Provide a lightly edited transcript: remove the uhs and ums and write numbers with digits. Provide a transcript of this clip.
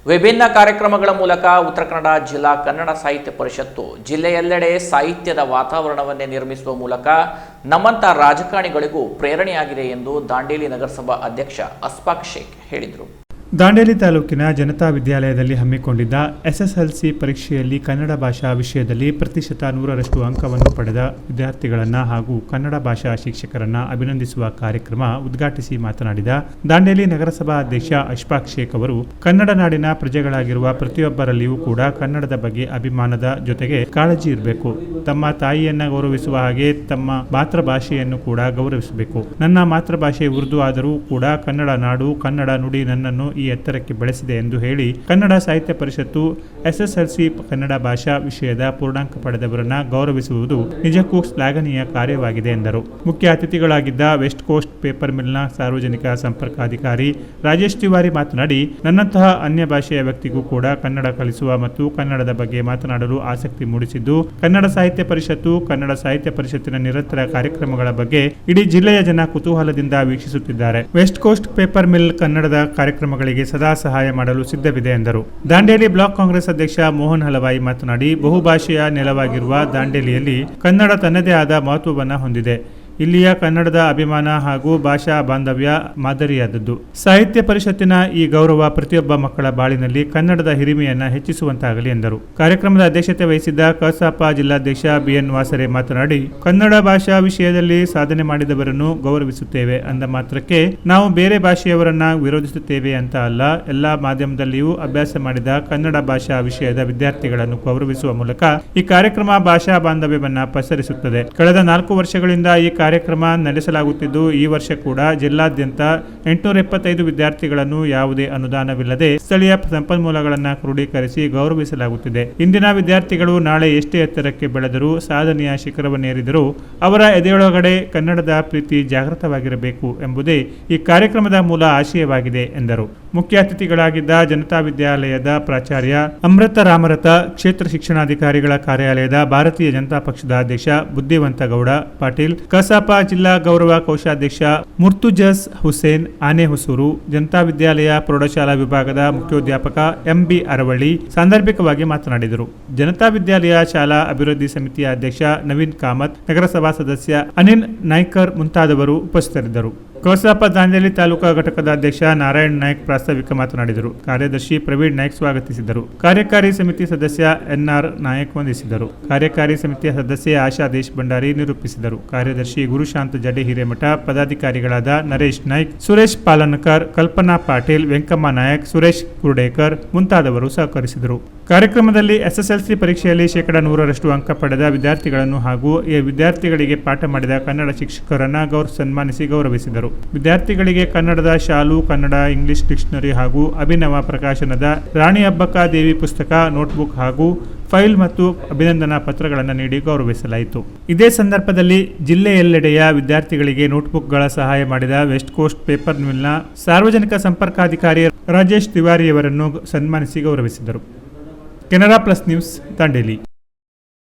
ವಿಭಿನ್ನ ಕಾರ್ಯಕ್ರಮಗಳ ಮೂಲಕ ಉತ್ತರ ಕನ್ನಡ ಜಿಲ್ಲಾ ಕನ್ನಡ ಸಾಹಿತ್ಯ ಪರಿಷತ್ತು ಜಿಲ್ಲೆಯೆಲ್ಲೆಡೆ ಸಾಹಿತ್ಯದ ವಾತಾವರಣವನ್ನೇ ನಿರ್ಮಿಸುವ ಮೂಲಕ ನಮ್ಮಂತ ರಾಜಕಾರಣಿಗಳಿಗೂ ಪ್ರೇರಣೆಯಾಗಿದೆ ಎಂದು ದಾಂಡೇಲಿ ನಗರಸಭಾ ಅಧ್ಯಕ್ಷ ಅಸ್ಫಾಕ್ ಶೇಖ್ ಹೇಳಿದರು. ದಾಂಡೇಲಿ ತಾಲೂಕಿನ ಜನತಾ ವಿದ್ಯಾಲಯದಲ್ಲಿ ಹಮ್ಮಿಕೊಂಡಿದ್ದ ಎಸ್ಎಸ್ಎಲ್ಸಿ ಪರೀಕ್ಷೆಯಲ್ಲಿ ಕನ್ನಡ ಭಾಷಾ ವಿಷಯದಲ್ಲಿ ಪ್ರತಿಶತ 100ರಷ್ಟು ಅಂಕವನ್ನು ಪಡೆದ ವಿದ್ಯಾರ್ಥಿಗಳನ್ನು ಹಾಗೂ ಕನ್ನಡ ಭಾಷಾ ಶಿಕ್ಷಕರನ್ನು ಅಭಿನಂದಿಸುವ ಕಾರ್ಯಕ್ರಮ ಉದ್ಘಾಟಿಸಿ ಮಾತನಾಡಿದ ದಾಂಡೇಲಿ ನಗರಸಭಾ ಅಧ್ಯಕ್ಷ ಅಸ್ಫಾಕ್ ಶೇಖ್ ಅವರು, ಕನ್ನಡ ನಾಡಿನ ಪ್ರಜೆಗಳಾಗಿರುವ ಪ್ರತಿಯೊಬ್ಬರಲ್ಲಿಯೂ ಕೂಡ ಕನ್ನಡದ ಬಗ್ಗೆ ಅಭಿಮಾನದ ಜೊತೆಗೆ ಕಾಳಜಿ ಇರಬೇಕು. ತಮ್ಮ ತಾಯಿಯನ್ನ ಗೌರವಿಸುವ ಹಾಗೆ ತಮ್ಮ ಮಾತೃಭಾಷೆಯನ್ನು ಕೂಡ ಗೌರವಿಸಬೇಕು. ನನ್ನ ಮಾತೃಭಾಷೆ ಉರ್ದು ಆದರೂ ಕೂಡ ಕನ್ನಡ ನಾಡು, ಕನ್ನಡ ನುಡಿ ನನ್ನನ್ನು ಈ ಎತ್ತರಕ್ಕೆ ಬೆಳೆಸಿದೆ ಎಂದು ಹೇಳಿ, ಕನ್ನಡ ಸಾಹಿತ್ಯ ಪರಿಷತ್ತು ಎಸ್ಎಸ್ಎಲ್ಸಿ ಕನ್ನಡ ಭಾಷಾ ವಿಷಯದ ಪೂರ್ಣಾಂಕ ಪಡೆದವರನ್ನ ಗೌರವಿಸುವುದು ನಿಜಕ್ಕೂ ಶ್ಲಾಘನೀಯ ಕಾರ್ಯವಾಗಿದೆ ಎಂದರು. ಮುಖ್ಯ ಅತಿಥಿಗಳಾಗಿದ್ದ ವೆಸ್ಟ್ ಕೋಸ್ಟ್ ಪೇಪರ್ ಮಿಲ್ನ ಸಾರ್ವಜನಿಕ ಸಂಪರ್ಕಾಧಿಕಾರಿ ರಾಜೇಶ್ ತಿವಾರಿ ಮಾತನಾಡಿ, ನನ್ನಂತಹ ಅನ್ಯ ಭಾಷೆಯ ವ್ಯಕ್ತಿಗೂ ಕೂಡ ಕನ್ನಡ ಕಲಿಸುವ ಮತ್ತು ಕನ್ನಡದ ಬಗ್ಗೆ ಮಾತನಾಡಲು ಆಸಕ್ತಿ ಮೂಡಿಸಿದ್ದು, ಕನ್ನಡ ಸಾಹಿತ್ಯ ಪರಿಷತ್ತು, ಕನ್ನಡ ಸಾಹಿತ್ಯ ಪರಿಷತ್ತಿನ ನಿರಂತರ ಕಾರ್ಯಕ್ರಮಗಳ ಬಗ್ಗೆ ಇಡೀ ಜಿಲ್ಲೆಯ ಜನ ಕುತೂಹಲದಿಂದ ವೀಕ್ಷಿಸುತ್ತಿದ್ದಾರೆ. ವೆಸ್ಟ್ ಕೋಸ್ಟ್ ಪೇಪರ್ ಮಿಲ್ ಕನ್ನಡದ ಕಾರ್ಯಕ್ರಮಗಳಿಗೆ ಸದಾ ಸಹಾಯ ಮಾಡಲು ಸಿದ್ಧವಿದೆ ಎಂದರು. ದಾಂಡೇಲಿ ಬ್ಲಾಕ್ ಕಾಂಗ್ರೆಸ್ ಅಧ್ಯಕ್ಷ ಮೋಹನ್ ಹಲವಾಯಿ ಮಾತನಾಡಿ, ಬಹುಭಾಷೆಯ ನೆಲವಾಗಿರುವ ದಾಂಡೇಲಿಯಲ್ಲಿ ಕನ್ನಡ ತನ್ನದೇ ಆದ ಮಹತ್ವವನ್ನು ಹೊಂದಿದೆ. ಇಲ್ಲಿಯ ಕನ್ನಡದ ಅಭಿಮಾನ ಹಾಗೂ ಭಾಷಾ ಬಾಂಧವ್ಯ ಮಾದರಿಯಾದದ್ದು. ಸಾಹಿತ್ಯ ಪರಿಷತ್ತಿನ ಈ ಗೌರವ ಪ್ರತಿಯೊಬ್ಬ ಮಕ್ಕಳ ಬಾಳಿನಲ್ಲಿ ಕನ್ನಡದ ಹಿರಿಮೆಯನ್ನ ಹೆಚ್ಚಿಸುವಂತಾಗಲಿ ಎಂದರು. ಕಾರ್ಯಕ್ರಮದ ಅಧ್ಯಕ್ಷತೆ ವಹಿಸಿದ್ದ ಕಸಾಪ ಜಿಲ್ಲಾಧ್ಯಕ್ಷ ಬಿಎನ್ ವಾಸರೆ ಮಾತನಾಡಿ, ಕನ್ನಡ ಭಾಷಾ ವಿಷಯದಲ್ಲಿ ಸಾಧನೆ ಮಾಡಿದವರನ್ನು ಗೌರವಿಸುತ್ತೇವೆ ಅಂದ ಮಾತ್ರಕ್ಕೆ ನಾವು ಬೇರೆ ಭಾಷೆಯವರನ್ನ ವಿರೋಧಿಸುತ್ತೇವೆ ಅಂತ ಅಲ್ಲ. ಎಲ್ಲಾ ಮಾಧ್ಯಮದಲ್ಲಿಯೂ ಅಭ್ಯಾಸ ಮಾಡಿದ ಕನ್ನಡ ಭಾಷಾ ವಿಷಯದ ವಿದ್ಯಾರ್ಥಿಗಳನ್ನು ಗೌರವಿಸುವ ಮೂಲಕ ಈ ಕಾರ್ಯಕ್ರಮ ಭಾಷಾ ಬಾಂಧವ್ಯವನ್ನ ಪಸರಿಸುತ್ತದೆ. ಕಳೆದ 4 ವರ್ಷಗಳಿಂದ ಈ ಕಾರ್ಯಕ್ರಮ ನಡೆಸಲಾಗುತ್ತಿದ್ದು, ಈ ವರ್ಷ ಕೂಡ ಜಿಲ್ಲಾದ್ಯಂತ 875 ವಿದ್ಯಾರ್ಥಿಗಳನ್ನು ಯಾವುದೇ ಅನುದಾನವಿಲ್ಲದೆ ಸ್ಥಳೀಯ ಸಂಪನ್ಮೂಲಗಳನ್ನು ಕ್ರೋಢೀಕರಿಸಿ ಗೌರವಿಸಲಾಗುತ್ತಿದೆ. ಇಂದಿನ ವಿದ್ಯಾರ್ಥಿಗಳು ನಾಳೆ ಎಷ್ಟೇ ಎತ್ತರಕ್ಕೆ ಬೆಳೆದರೂ, ಸಾಧನೆಯ ಶಿಖರವನ್ನೇರಿದರೂ ಅವರ ಎದೆಯೊಳಗಡೆ ಕನ್ನಡದ ಪ್ರೀತಿ ಜಾಗೃತವಾಗಿರಬೇಕು ಎಂಬುದೇ ಈ ಕಾರ್ಯಕ್ರಮದ ಮೂಲ ಆಶಯವಾಗಿದೆ ಎಂದರು. ಮುಖ್ಯ ಅತಿಥಿಗಳಾಗಿದ್ದ ಜನತಾ ವಿದ್ಯಾಲಯದ ಪ್ರಾಚಾರ್ಯ ಅಮೃತ ರಾಮರಥ, ಕ್ಷೇತ್ರ ಶಿಕ್ಷಣಾಧಿಕಾರಿಗಳ ಕಾರ್ಯಾಲಯದ ಭಾರತೀಯ ಜನತಾ ಪಕ್ಷದ ಅಧ್ಯಕ್ಷ ಬುದ್ಧಿವಂತ ಗೌಡ ಪಾಟೀಲ್, ಕಸಾಪ ಜಿಲ್ಲಾ ಗೌರವ ಕೋಶಾಧ್ಯಕ್ಷ ಮುರ್ತುಜಸ್ ಹುಸೇನ್ ಆನೆಹೊಸೂರು, ಜನತಾ ವಿದ್ಯಾಲಯ ಪ್ರೌಢಶಾಲಾ ವಿಭಾಗದ ಮುಖ್ಯೋಧ್ಯಾಪಕ ಎಂಬಿ ಅರವಳ್ಳಿ ಸಾಂದರ್ಭಿಕವಾಗಿ ಮಾತನಾಡಿದರು. ಜನತಾ ವಿದ್ಯಾಲಯ ಶಾಲಾ ಅಭಿವೃದ್ಧಿ ಸಮಿತಿಯ ಅಧ್ಯಕ್ಷ ನವೀನ್ ಕಾಮತ್, ನಗರಸಭಾ ಸದಸ್ಯ ಅನಿಲ್ ನಾಯ್ಕರ್ ಮುಂತಾದವರು ಉಪಸ್ಥಿತರಿದ್ದರು. ಕಸಾಪ ದಾಂಡೇಲಿ ತಾಲೂಕಾ ಘಟಕದ ಅಧ್ಯಕ್ಷ ನಾರಾಯಣ್ ನಾಯ್ಕ್ ಪ್ರಾಸ್ತಾವಿಕ ಮಾತನಾಡಿದರು. ಕಾರ್ಯದರ್ಶಿ ಪ್ರವೀಣ್ ನಾಯ್ಕ್ ಸ್ವಾಗತಿಸಿದರು. ಕಾರ್ಯಕಾರಿ ಸಮಿತಿ ಸದಸ್ಯ ಎನ್ಆರ್ ನಾಯಕ್ ವಂದಿಸಿದರು. ಕಾರ್ಯಕಾರಿ ಸಮಿತಿಯ ಸದಸ್ಯೆ ಆಶಾ ದೇಶ್ ಭಂಡಾರಿ ನಿರೂಪಿಸಿದರು. ಕಾರ್ಯದರ್ಶಿ ಗುರುಶಾಂತ ಜಡೆ ಹಿರೇಮಠ, ಪದಾಧಿಕಾರಿಗಳಾದ ನರೇಶ್ ನಾಯ್ಕ್, ಸುರೇಶ್ ಪಾಲನ್ಕರ್, ಕಲ್ಪನಾ ಪಾಟೀಲ್, ವೆಂಕಮ್ಮ ನಾಯಕ್, ಸುರೇಶ್ ಕುರ್ಡೇಕರ್ ಮುಂತಾದವರು ಸಹಕರಿಸಿದರು. ಕಾರ್ಯಕ್ರಮದಲ್ಲಿ ಎಸ್ಎಸ್ಎಲ್ಸಿ ಪರೀಕ್ಷೆಯಲ್ಲಿ 100ರಷ್ಟು ಅಂಕ ಪಡೆದ ವಿದ್ಯಾರ್ಥಿಗಳನ್ನು ಹಾಗೂ ಈ ವಿದ್ಯಾರ್ಥಿಗಳಿಗೆ ಪಾಠ ಮಾಡಿದ ಕನ್ನಡ ಶಿಕ್ಷಕರನ್ನು ಸನ್ಮಾನಿಸಿ ಗೌರವಿಸಿದರು. ವಿದ್ಯಾರ್ಥಿಗಳಿಗೆ ಕನ್ನಡದ ಶಾಲು, ಕನ್ನಡ ಇಂಗ್ಲಿಷ್ ಡಿಕ್ಷನರಿ ಹಾಗೂ ಅಭಿನವ ಪ್ರಕಾಶನದ ರಾಣಿ ಅಬ್ಬಕ್ಕ ದೇವಿ ಪುಸ್ತಕ, ನೋಟ್ಬುಕ್ ಹಾಗೂ ಫೈಲ್ ಮತ್ತು ಅಭಿನಂದನಾ ಪತ್ರಗಳನ್ನು ನೀಡಿ ಗೌರವಿಸಲಾಯಿತು. ಇದೇ ಸಂದರ್ಭದಲ್ಲಿ ಜಿಲ್ಲೆಯೆಲ್ಲೆಡೆಯ ವಿದ್ಯಾರ್ಥಿಗಳಿಗೆ ನೋಟ್ಬುಕ್ಗಳ ಸಹಾಯ ಮಾಡಿದ ವೆಸ್ಟ್ ಕೋಸ್ಟ್ ಪೇಪರ್ ಮಿಲ್ನ ಸಾರ್ವಜನಿಕ ಸಂಪರ್ಕಾಧಿಕಾರಿ ರಾಜೇಶ್ ತಿವಾರಿಯವರನ್ನು ಸನ್ಮಾನಿಸಿ ಗೌರವಿಸಿದರು. Canara plus news Dandeli.